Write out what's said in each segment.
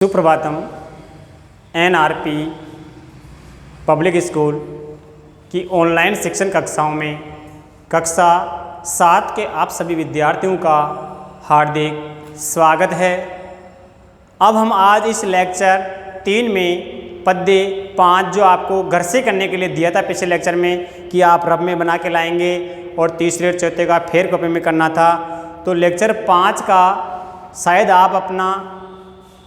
Suprabhatam. NRP public school की online शिक्षण कक्षाओं में कक्षा 7 के आप सभी विद्यार्थियों का हार्दिक स्वागत है। अब हम आज इस लेक्चर 3 में पद्य 5 जो आपको घर से करने के लिए दिया था पिछले लेक्चर में कि आप रब में बना के लाएंगे और तीसरे और चौथे का फेर कॉपी में करना था, तो लेक्चर 5 का शायद आप अपना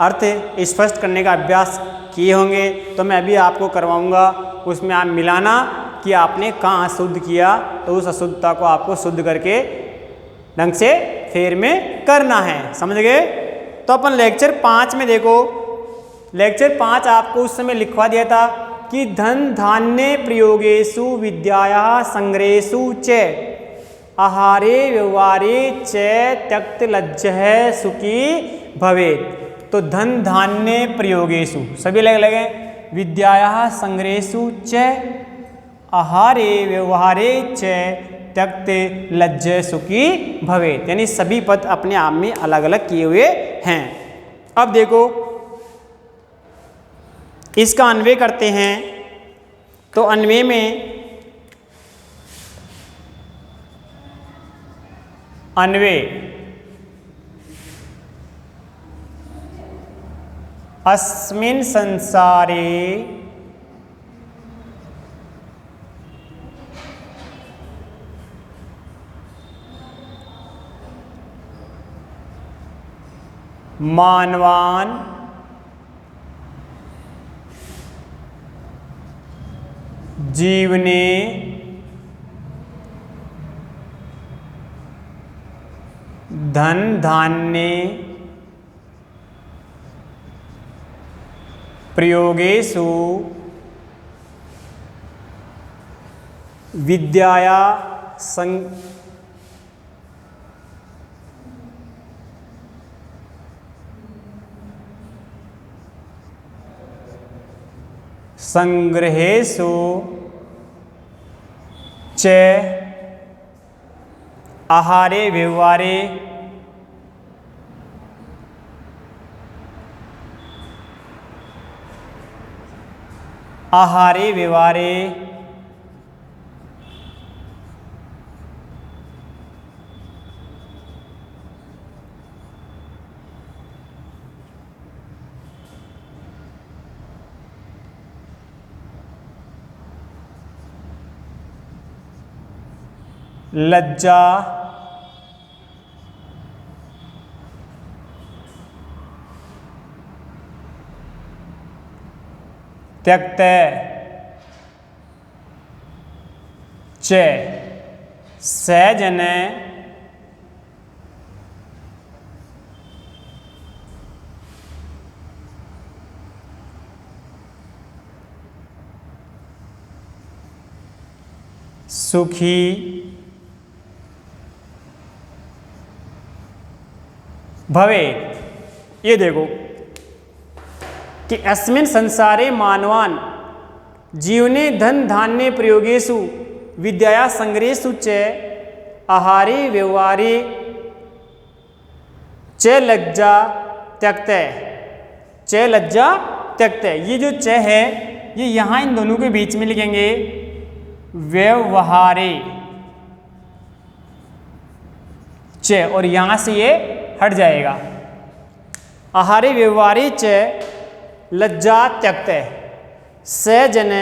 अर्थ स्पष्ट करने का अभ्यास किए होंगे, तो मैं अभी आपको करवाऊंगा। उसमें आप मिलाना कि आपने कहाँ अशुद्ध किया, तो उस अशुद्धता को आपको शुद्ध करके ढंग से फेर में करना है। समझ गए? तो अपन लेक्चर 5 में देखो, लेक्चर 5 आपको उस समय लिखवा दिया था कि धन धान्य प्रयोगेषु विद्याया संग्रहेषु च आहारे व्यवहारे च त्यक्त लज्जः सुखी भवेत्। तो धन धान्य प्रयोगेषु सभी अलग अलग हैं। विद्याया संग्रहेषु च आहारे व्यवहारे च त्यक्त लज्जः सुखी भवेत्, यानी सभी पद अपने आप में अलग अलग किए हुए हैं। अब देखो इसका अन्वय करते हैं, तो अन्वय में अन्वय अस्मिन् संसारे मानवान् जीवने धन धान्य प्रयोगेषु विद्याया संग्रहेषु च आहारे व्यवहारे आहारे व्यवहारे लज्जा त्यक्त च सहजन सुखी भवेत्। ये देखो कि अस्मिन् संसारे मानवान् जीवने धन धान्य प्रयोगेषु विद्याया संग्रहेषु च आहारे व्यवहारे च लज्जा त्यक्त च लज्जा त्यक्त। ये जो च है ये यहाँ इन दोनों के बीच में लिखेंगे व्यवहारे च, और यहाँ से ये हट जाएगा। आहारे व्यवहारे च लज्जा त्यक्त सहजन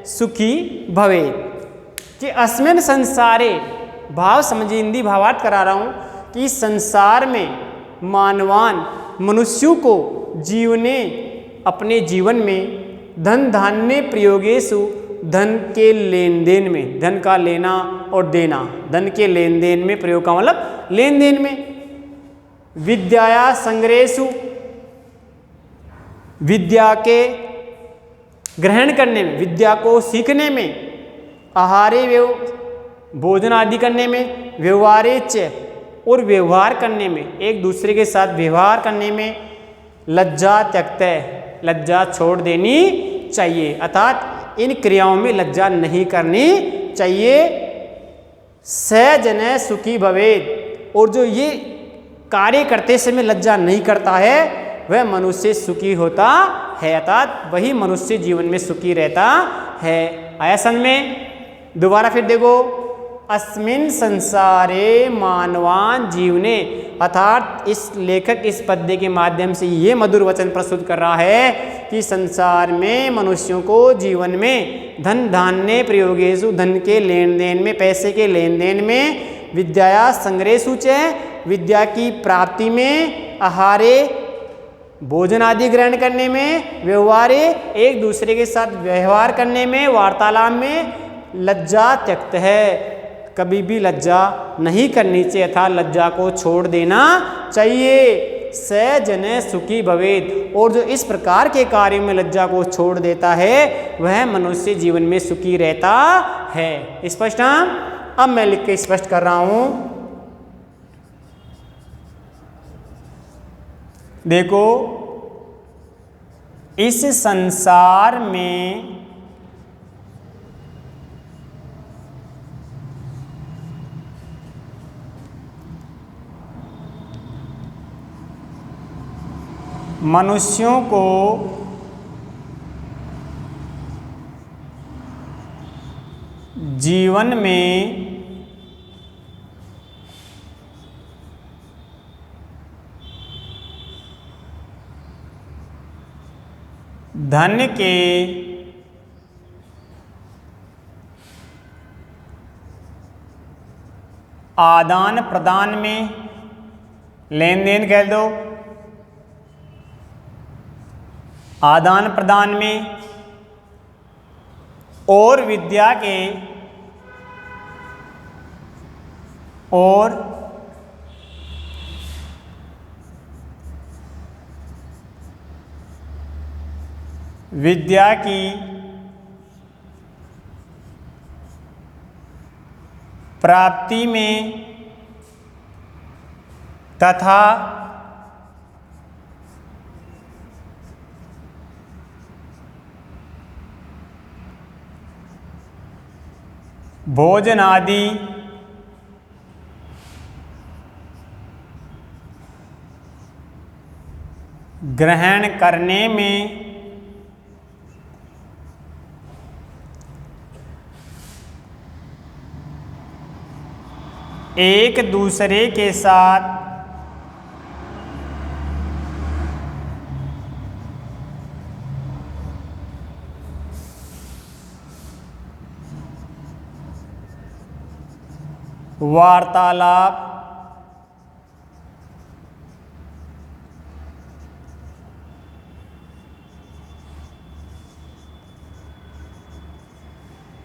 सुखी भवेत्। कि अस्मिन् संसारे, भाव समझिए, हिंदी भावार्थ करा रहा हूँ कि संसार में मानवान मनुष्यों को जीवने अपने जीवन में धन धान्य प्रयोगेषु धन के लेन देन में, धन का लेना और देना, धन के लेन देन में, प्रयोग का मतलब लेन देन में, विद्याया संग्रहेषु विद्या के ग्रहण करने में, विद्या को सीखने में, आहारे भोजन आदि करने में, व्यवहारे च और व्यवहार करने में, एक दूसरे के साथ व्यवहार करने में, लज्जा त्यक्त लज्जा छोड़ देनी चाहिए, अर्थात इन क्रियाओं में लज्जा नहीं करनी चाहिए। सहजन सुखी भवेत्, और जो ये कार्य करते समय लज्जा नहीं करता है वह मनुष्य सुखी होता है, अर्थात वही मनुष्य जीवन में सुखी रहता है। आया समझ में? दोबारा फिर देखो, अस्मिन संसारे मानवान जीवने, अर्थात इस लेखक इस पद्य के माध्यम से ये मधुर वचन प्रस्तुत कर रहा है कि संसार में मनुष्यों को जीवन में धन धान्य प्रयोगेषु, धन के लेन देन में, पैसे के लेन देन में, विद्याया संग्रहेषु च, विद्या की प्राप्ति में, आहारे भोजन आदि ग्रहण करने में, व्यवहारे एक दूसरे के साथ व्यवहार करने में, वार्तालाप में, लज्जा त्यक्त है, कभी भी लज्जा नहीं करनी चाहिए, अर्थात लज्जा को छोड़ देना चाहिए। स जन सुखी भवेत्, और जो इस प्रकार के कार्य में लज्जा को छोड़ देता है वह मनुष्य जीवन में सुखी रहता है। स्पष्ट? अब मैं लिख के स्पष्ट कर रहा हूं। देखो, इस संसार में मनुष्यों को जीवन में धन के आदान प्रदान में, लेन देन कह दो, आदान प्रदान में, और विद्या के और विद्या की प्राप्ति में तथा भोजन आदि ग्रहण करने में एक दूसरे के साथ वार्तालाप,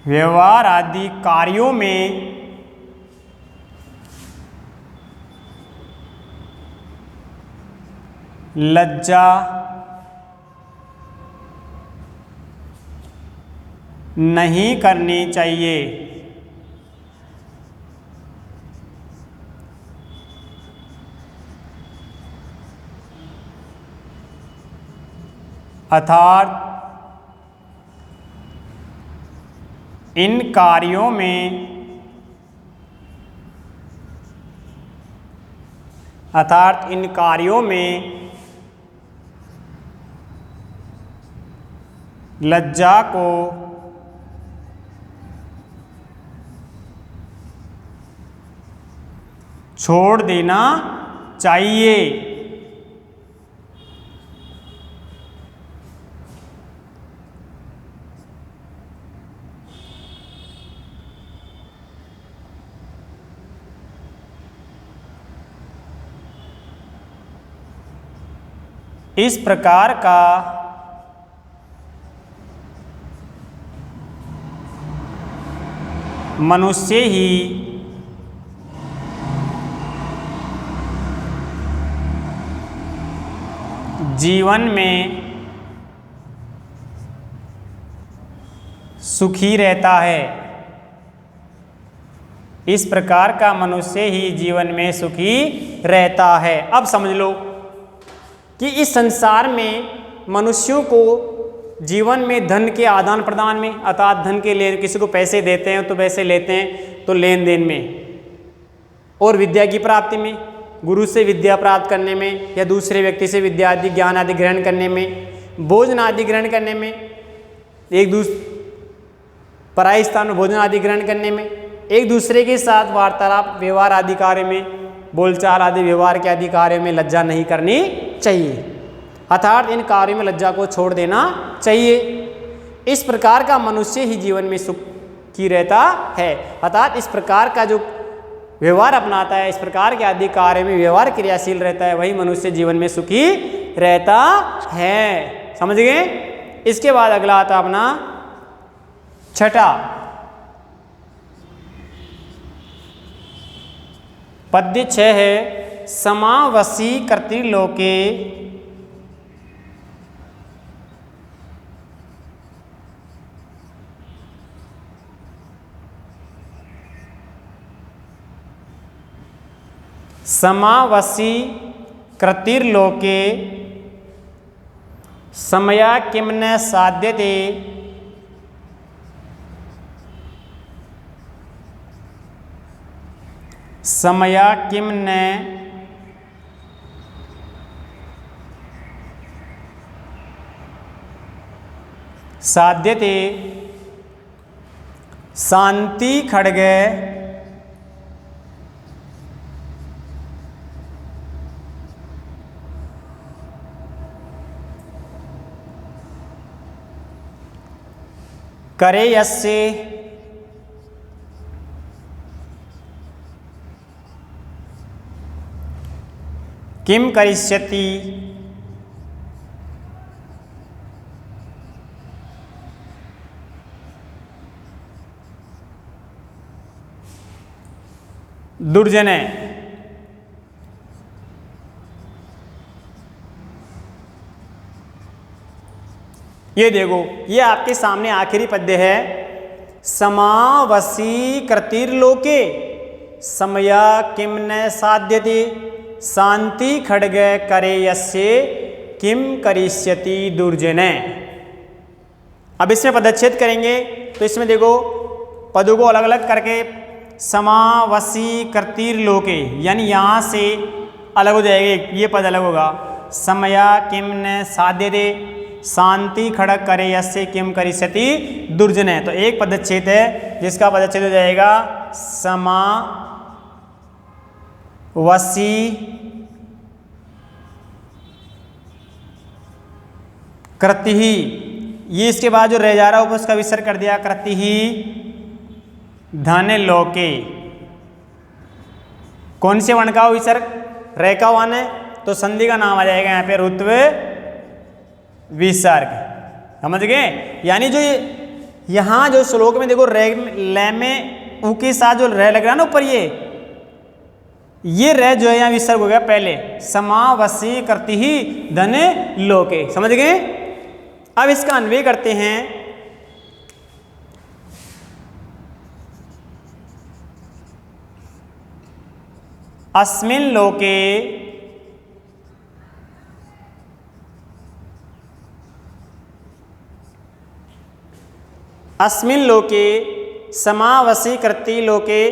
व्यवहार आदि कार्यों में लज्जा नहीं करनी चाहिए। अर्थात इन कार्यों में लज्जा को छोड़ देना चाहिए। इस प्रकार का मनुष्य ही जीवन में सुखी रहता है। इस प्रकार का मनुष्य ही जीवन में सुखी रहता है। अब समझ लो कि इस संसार में मनुष्यों को जीवन में धन के आदान प्रदान में, अर्थात धन के लिए किसी को पैसे देते हैं तो पैसे लेते हैं तो लेन देन में, और विद्या की प्राप्ति में, गुरु से विद्या प्राप्त करने में या दूसरे व्यक्ति से विद्या आदि ज्ञान आदि ग्रहण करने में, भोजन आदि ग्रहण करने में, एक पराई स्थान में भोजन आदि ग्रहण करने में, एक दूसरे के साथ वार्तालाप व्यवहार आदि कार्य में, बोलचाल आदि व्यवहार के आदि कार्यों में लज्जा नहीं करनी चाहिए, अर्थात इन कार्यों में लज्जा को छोड़ देना चाहिए। इस प्रकार का मनुष्य ही जीवन में सुखी रहता है, अर्थात इस प्रकार का जो व्यवहार अपनाता है, इस प्रकार के आदि कार्य में व्यवहार क्रियाशील रहता है, वही मनुष्य जीवन में सुखी रहता है। समझ गए? इसके बाद अगला आता अपना छठा पद्य 6 है, समावसी कर्तृलोके समावसी कृतिर्लोके समया किम न साध्यते समया किम न साध्यते शांति खड्गे करे यस्य किम करिष्यति दुर्जने। ये देखो, ये आपके सामने आखिरी पद्य है। समावसी कृतिर्लोके समया किम न साध्यते शांति खड्ग करे यस्य किम करिष्यति दुर्जने। अब इसमें पदच्छेद करेंगे तो इसमें देखो पदों को अलग अलग करके समावसी कृतिर्लोके यानी यहाँ से अलग हो जाएगा, ये पद अलग होगा। समया किम न साध्यते शांति खड़क करे यस्य किम करिष्यति दुर्जने। तो एक पदच्छेद है जिसका पदच्छेद हो जाएगा समावसी कृति ही। ये इसके बाद जो रह जा रहा है उसका विसर्ग कर दिया, कृति ही धन लोके। कौन से वर्ण का विसर्ग? रे का वन है तो संधि का नाम आ जाएगा यहाँ पे रुत्व विसर्ग। समझ गए? यानी जो यहाँ जो श्लोक में देखो रे ले में ऊ के साथ जो रे लग रहा है ना ऊपर, ये रे जो है यहाँ विसर्ग हो गया पहले। समावसी करती ही धन लोके। समझ गए? अब इसका अन्वय करते हैं। अस्मिन् लोके अस्मिन् लोके समावसी कृति लोके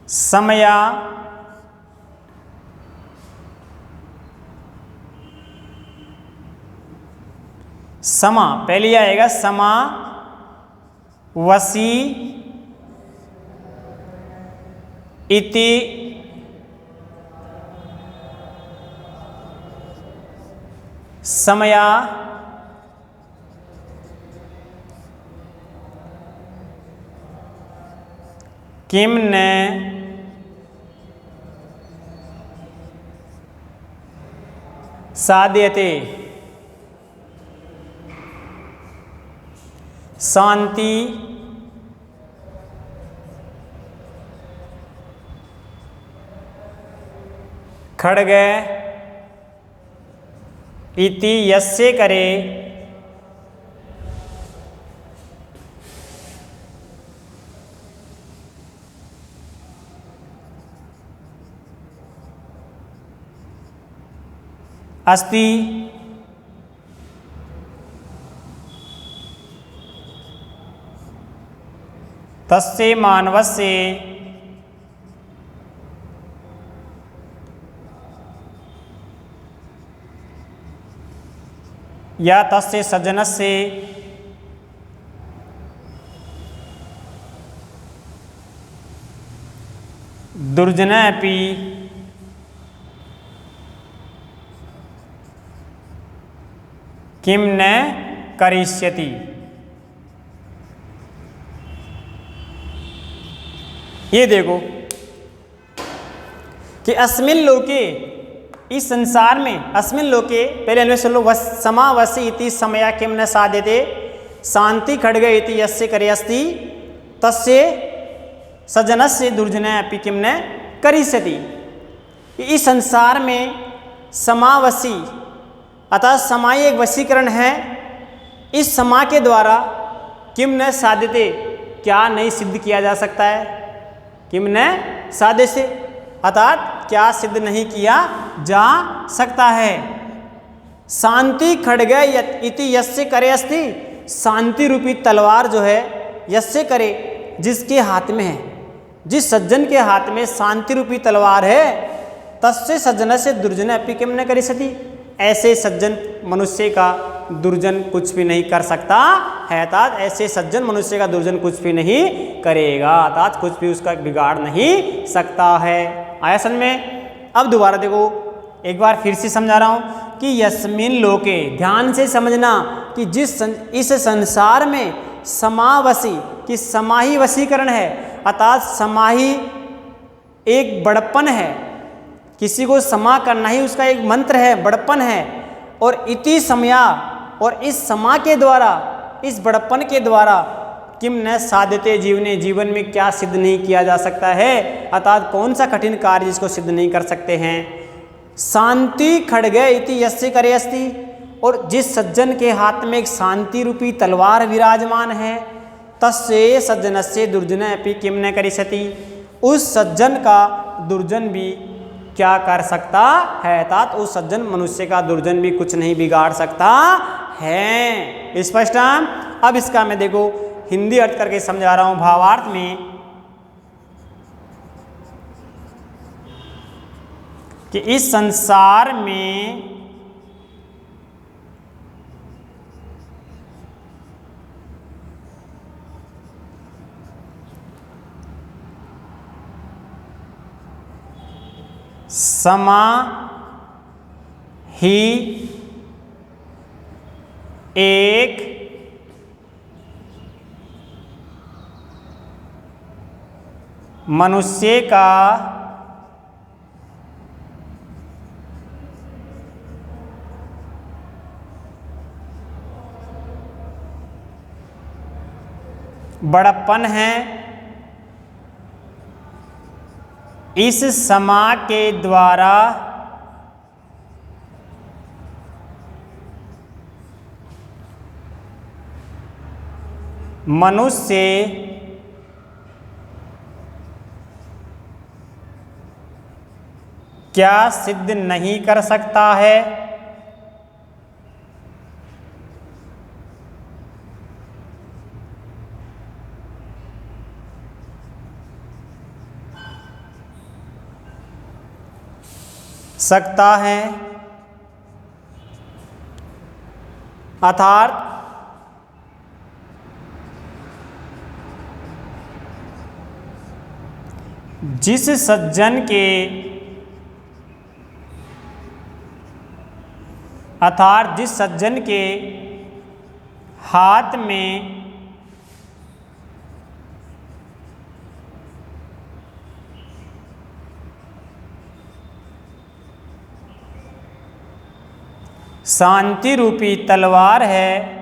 समया समा पहले आएगा समा वसी इति समया किम न साध्यते शांति खड्ग इति यस्य करे अस्ति तस्य मानवस्य या तस्य सज्जनस्य दुर्जने अपि किं न करिष्यति। ये देखो कि अस्मिन् लोके, इस संसार में, अस्मिन् लोके, पहले अन्वय सुन लो, समावसि इति समया किं न साध्यते शांति खड्ग इति यस्य करे अस्ति तस्य सज्जनस्य दुर्जने अपि किं न करिष्यति। इस संसार में समावसी अतः समाई एक वशीकरण है। इस समा के द्वारा किम न साध्यते, क्या नहीं सिद्ध किया जा सकता है, किम न साध्य से अर्थात क्या सिद्ध नहीं किया जा सकता है। शांति खड्ग इति यस्य करे अस्ति, शांति रूपी तलवार जो है यस्य करे, जिसके हाथ में है, जिस सज्जन के हाथ में शांति रूपी तलवार है, तस्य सज्जन से दुर्जन अपि किम न करिष्यति, ऐसे सज्जन मनुष्य का दुर्जन कुछ भी नहीं कर सकता है। अर्थात ऐसे सज्जन मनुष्य का दुर्जन कुछ भी नहीं करेगा, अर्थात कुछ भी उसका बिगाड़ नहीं सकता है। आया समझ में? अब दोबारा देखो, एक बार फिर से समझा रहा हूं कि यस्मिन लोके, ध्यान से समझना कि इस संसार में समावसी कि समाही वशीकरण है, अर्थात समाही एक बड़प्पन है, किसी को समा करना ही उसका एक मंत्र है, बड़प्पन है। और इति समया, और इस समा के द्वारा, इस बड़प्पन के द्वारा किम न साध्यते जीवने, जीवन में क्या सिद्ध नहीं किया जा सकता है, अर्थात कौन सा कठिन कार्य जिसको सिद्ध नहीं कर सकते हैं। शांति खड्ग इति यस्य करे अस्ति, और जिस सज्जन के हाथ में एक शांति रूपी तलवार विराजमान है, तस्य सज्जनस्य दुर्जने अपि किम न करिष्यति, उस सज्जन का दुर्जन भी क्या कर सकता है, अर्थात उस सज्जन मनुष्य का दुर्जन भी कुछ नहीं बिगाड़ सकता है। स्पष्ट? अब इसका मैं देखो हिंदी अर्थ करके समझा रहा हूं। भावार्थ में कि इस संसार में समा ही एक मनुष्य का बड़प्पन है। इस समा के द्वारा मनुष्य क्या सिद्ध नहीं कर सकता है, सकता है। अर्थात जिस सज्जन के, अर्थात जिस सज्जन के हाथ में शांति रूपी तलवार है,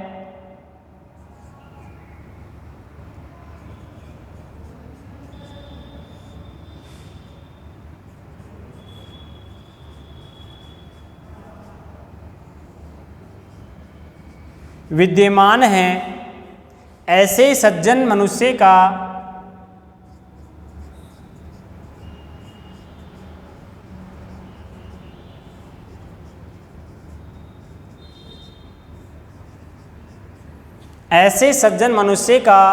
विद्यमान है, ऐसे सज्जन मनुष्य का ऐसे सज्जन मनुष्य का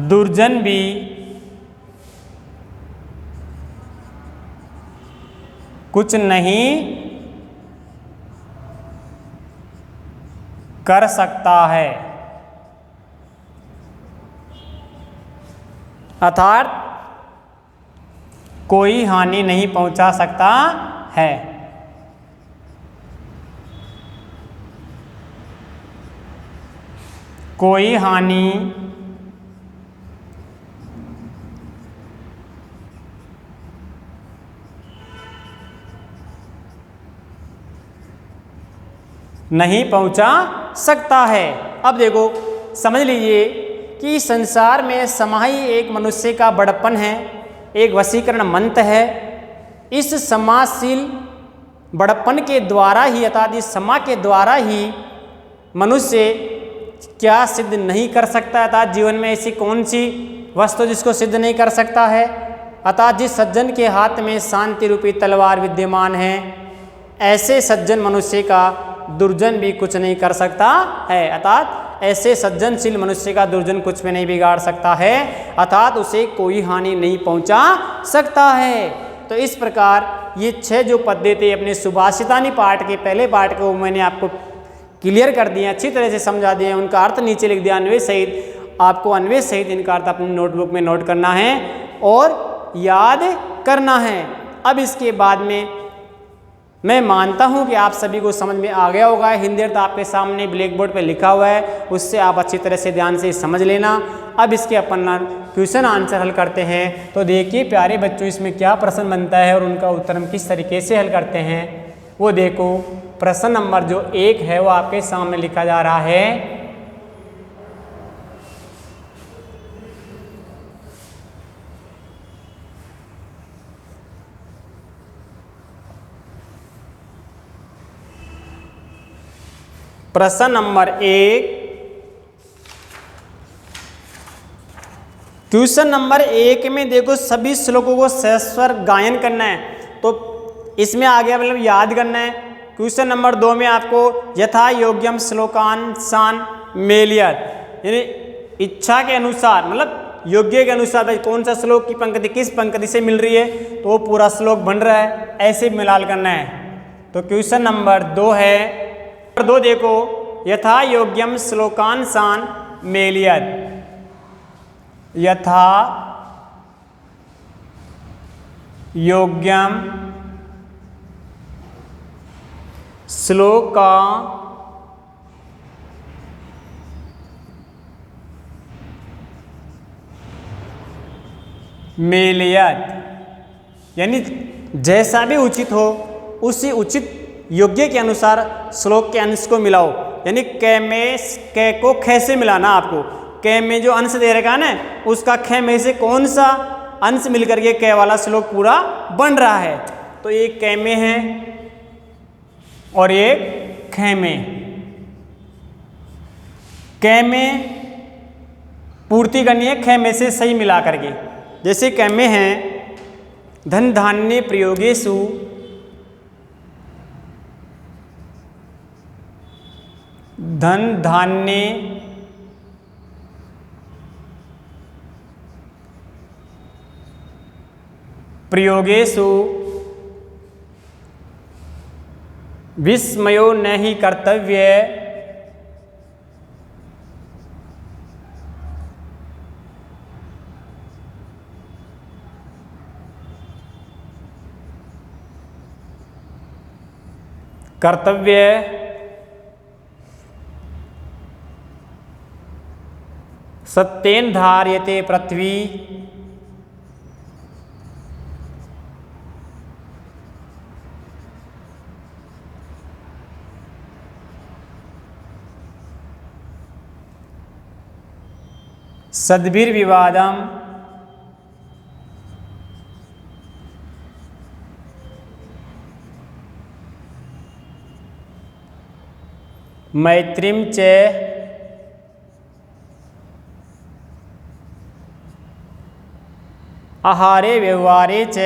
दुर्जन भी कुछ नहीं कर सकता है। अर्थात कोई हानि नहीं पहुंचा सकता है। कोई हानि नहीं पहुंचा सकता है। अब देखो समझ लीजिए कि संसार में समाही एक मनुष्य का बड़प्पन है, एक वशीकरण मंत्र है। इस समाशील बड़प्पन के द्वारा ही अर्थात इस समा के द्वारा ही मनुष्य क्या सिद्ध नहीं कर सकता, अर्थात जीवन में ऐसी कौन सी वस्तु जिसको सिद्ध नहीं कर सकता है। अर्थात जिस सज्जन के हाथ में शांति रूपी तलवार विद्यमान है, ऐसे सज्जन मनुष्य का दुर्जन भी कुछ नहीं कर सकता है। अर्थात ऐसे सज्जनशील मनुष्य का दुर्जन कुछ भी नहीं बिगाड़ सकता है, अर्थात उसे कोई हानि नहीं पहुंचा सकता है। तो इस प्रकार ये 6 जो पद्य थे अपने सुभाषितानी पाठ के पहले पाठ को मैंने आपको क्लियर कर दिए, अच्छी तरह से समझा दिए। उनका अर्थ नीचे लिख दिया अन्वय सहित। आपको अन्वय सहित इनका अर्थ अपनी नोटबुक में नोट करना है और याद करना है। अब इसके बाद में मैं मानता हूं कि आप सभी को समझ में आ गया होगा। हिंदी अर्थ आपके सामने ब्लैक बोर्ड पर लिखा हुआ है, उससे आप अच्छी तरह से ध्यान से समझ लेना। अब इसके अपन क्वेश्चन आंसर हल करते हैं। तो देखिए प्यारे बच्चों, इसमें क्या प्रश्न बनता है और उनका उत्तर हम किस तरीके से हल करते हैं वो देखो। प्रश्न नंबर जो 1 है वो आपके सामने लिखा जा रहा है। प्रश्न नंबर 1, क्वेश्चन नंबर 1 में देखो सभी श्लोकों को सहस्वर गायन करना है, तो इसमें आगे मतलब याद करना है। क्वेश्चन नंबर 2 में आपको यथा योग्यम श्लोकांशान मेलियत, यानी इच्छा के अनुसार मतलब योग्य के अनुसार भाई कौन सा श्लोक की पंक्ति किस पंक्ति से मिल रही है तो वो पूरा श्लोक बन रहा है, ऐसे मिलाल करना है। तो क्वेश्चन नंबर 2 है, 2 देखो यथा योग्यम श्लोकांशान मेलियत, यथा योग्यम श्लोका मेलियत, यानी जैसा भी उचित हो उसी उचित योग्य के अनुसार श्लोक के अंश को मिलाओ। यानी कै में कै को ख से मिलाना। आपको कै में जो अंश दे रखा है ना उसका ख में से कौन सा अंश मिलकर के कै वाला श्लोक पूरा बन रहा है। तो एक कै में है और एक ख में। कै में पूर्ति करनी है ख में से सही मिला करके। जैसे कै में है धन धान्य प्रयोगेषु धन धान्य प्रयोगेषु विस्मयो न हि कर्तव्य कर्तव्य सत्येन धार्यते पृथ्वी सद्भिर्विवादम मैत्रीं च आहारे व्यवहारे च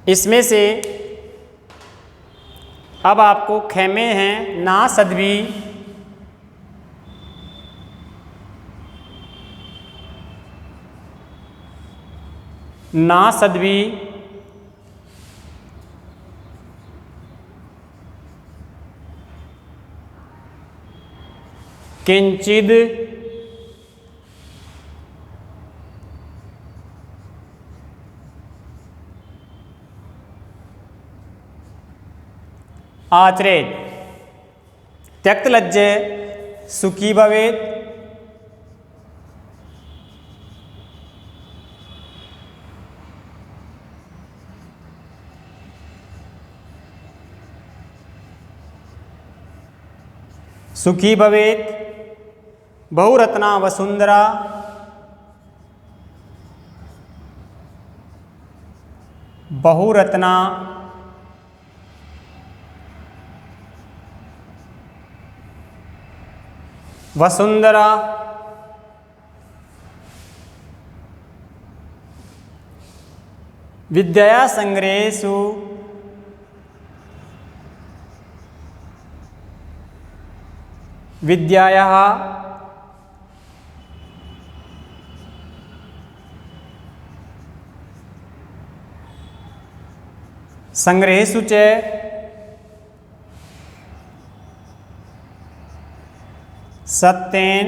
इसमें से अब आपको खेमे हैं ना सदवी, ना सदवी, किंचिद, आचरेत, त्यक्तलज्जे सुखी भवेत्, सुखी भवेत्, बहुरत्ना वसुंधरा, बहुरत्ना वसुंधरा, विद्या संग्रहेषु विद्यायाः संग्रहेषु च सत्येन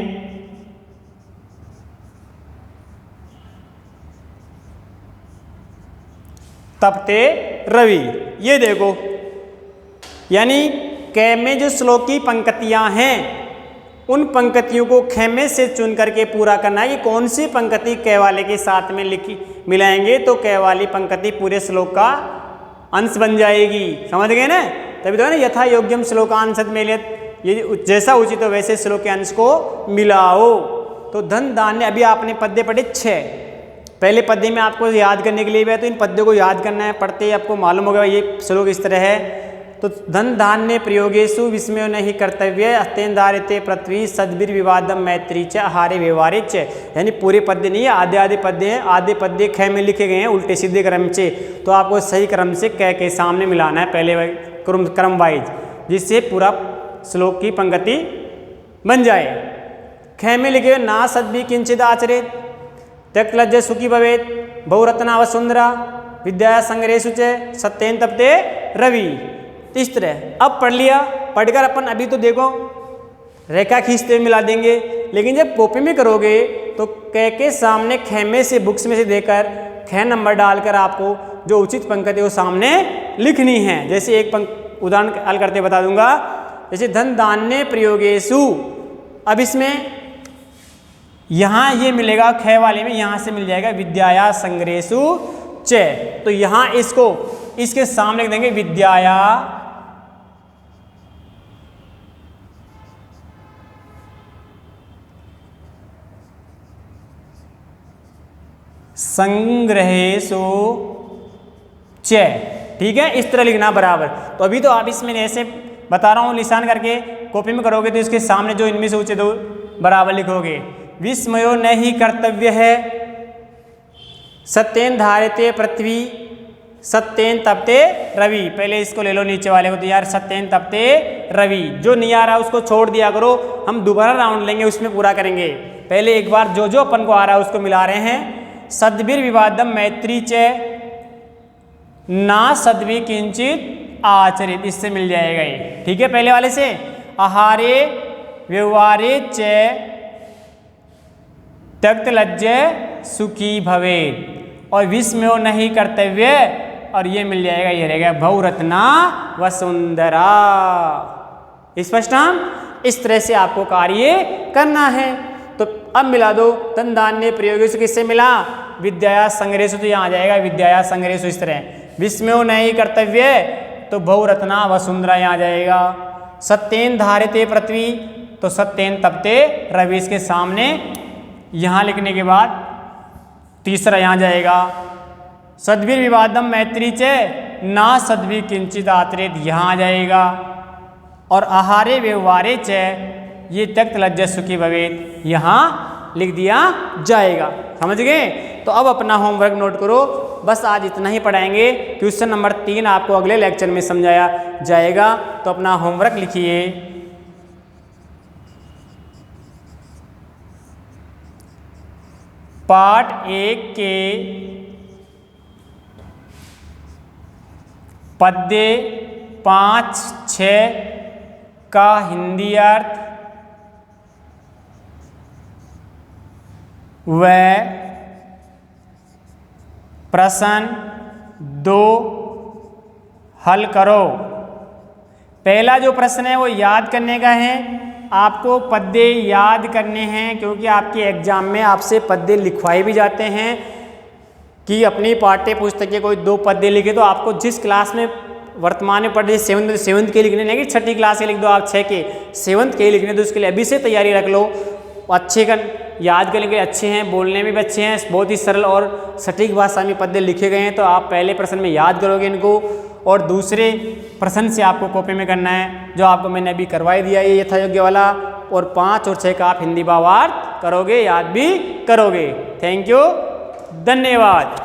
तपते रवि। ये देखो, यानी कै में जो श्लोक की पंक्तियां हैं उन पंक्तियों को खेमे से चुन करके पूरा करना है कि कौन सी पंक्ति कै वाले के साथ में लिखी मिलाएंगे तो कै वाली पंक्ति पूरे श्लोक का अंश बन जाएगी। समझ गए ना? तभी तो है ना, यथा योग्यम श्लोकांशत मेलियत, ये जैसा उचित हो वैसे श्लोक के अंश को मिलाओ। तो धन धान्य, अभी आपने पद्य पढ़े 6, पहले पद्य में आपको याद करने के लिए भी है, तो इन पद्यों को याद करना है, पढ़ते ही आपको मालूम होगा ये श्लोक इस तरह है। तो धन धान्य प्रयोगेषु विस्मयो नहीं कर्तव्य, अत्यंत धारिते पृथ्वी सद्भिर विवादम मैत्री च आहारे व्यवहारे च। यानी पूरे पद्य नहीं है, आधे आधे पद्य हैं, आधे पद्य ख में लिखे गए हैं उल्टे सीधे क्रम से। तो आपको सही क्रम से क के सामने मिलाना है, पहले क्रम वाइज, जिससे पूरा श्लोक की पंक्ति बन जाए। ख में लिखे हुए ना सद्भि किंचिद आचरेत, त्यक्तलज्जे सुखी भवेत्, बहुरत्ना वसुंधरा, विद्या संग्रहेषु च सत्येन तपते रवि। इस तरह अब पढ़ लिया, पढ़कर अपन अभी तो देखो रेखा खींचते हुए मिला देंगे, लेकिन जब कॉपी में करोगे तो कै के सामने खेमे से बुक्स में से देकर ख नंबर डालकर आपको जो उचित पंक्ति है वो सामने लिखनी है। जैसे एक उदाहरण हल करते बता दूंगा, जैसे धन धान्य प्रयोगेषु, अब इसमें यहाँ ये मिलेगा ख वाले में, यहाँ से मिल जाएगा विद्याया संग्रहेषु च। तो यहाँ इसको इसके सामने लिख देंगे विद्याया संग्रहेषु च। ठीक है, इस तरह लिखना बराबर। तो अभी तो आप इसमें ऐसे बता रहा हूं निशान करके, कॉपी में करोगे तो इसके सामने जो इनमें से उचित हो बराबर लिखोगे। विस्मयो नहीं कर्तव्य है, सत्येन धारिते पृथ्वी सत्येन तपते रवि। पहले इसको ले लो नीचे वाले को, तो यार सत्येन तपते रवि, जो नहीं आ रहा उसको छोड़ दिया करो, हम दोबारा राउंड लेंगे उसमें पूरा करेंगे। पहले एक बार जो जो अपन को आ रहा है उसको मिला रहे हैं। सद्भिर विवादम मैत्री च ना सद्भि किंचित आचरित, इससे मिल जाएगा ये। ठीक है, पहले वाले से आहारे व्यवहारे च त्यक्तलज्जे सुखी भवेत्, और विस्मयो नहीं कर्तव्य, और ये मिल जाएगा, ये रहेगा बहुरत्ना वसुंधरा। स्पष्ट? इस तरह से आपको कार्य करना है। तो अब मिला दो, धन धान्य प्रयोगेषु किससे मिला? विद्याया संग्रहेषु, तो यहाँ आ जाएगा विद्याया संग्रहेषु इस तरह। विस्मयो नहीं कर्तव्य, तो बहुरत्ना वसुंधरा यहाँ आ जाएगा। सत्येन धारिते पृथ्वी, तो सत्येन तपते रवि, इसके सामने यहाँ लिखने के बाद तीसरा यहाँ जाएगा। सद्भिर विवादम मैत्री च ना सद्भि किंचित आचरेत, यहाँ आ जाएगा। और आहारे व्यवहारे च, ये त्यक्तलज्जे सुखी भवेत्, यहाँ लिख दिया जाएगा। समझ गए? तो अब अपना होमवर्क नोट करो। बस आज इतना ही पढ़ाएंगे। क्वेश्चन नंबर 3 आपको अगले लेक्चर में समझाया जाएगा। तो अपना होमवर्क लिखिए। पार्ट 1 के पद्य 5-6 का हिंदी अर्थ व प्रश्न 2 हल करो। पहला जो प्रश्न है वो याद करने का है। आपको पद्य याद करने हैं, क्योंकि आपके एग्जाम में आपसे पद्य लिखवाए भी जाते हैं कि अपनी पाठ्य पुस्तक के कोई 2 पद्य लिखे। तो आपको जिस क्लास में वर्तमान में पढ़ रही 7th के लिखने, नहीं कि 6ठी क्लास के लिख दो आप 6 के, 7th के लिखने, तो उसके लिए अभी से तैयारी रख लो। अच्छे का याद करने के लिए अच्छे हैं, बोलने में भी अच्छे हैं, बहुत ही सरल और सटीक भाषा में पद्य लिखे गए हैं। तो आप पहले प्रश्न में याद करोगे इनको, और दूसरे प्रश्न से आपको कॉपी में करना है जो आपको मैंने अभी करवाई दिया ये यथा योग्य वाला। और 5 और 6 का आप हिंदी भावार्थ करोगे, याद भी करोगे। थैंक यू, धन्यवाद।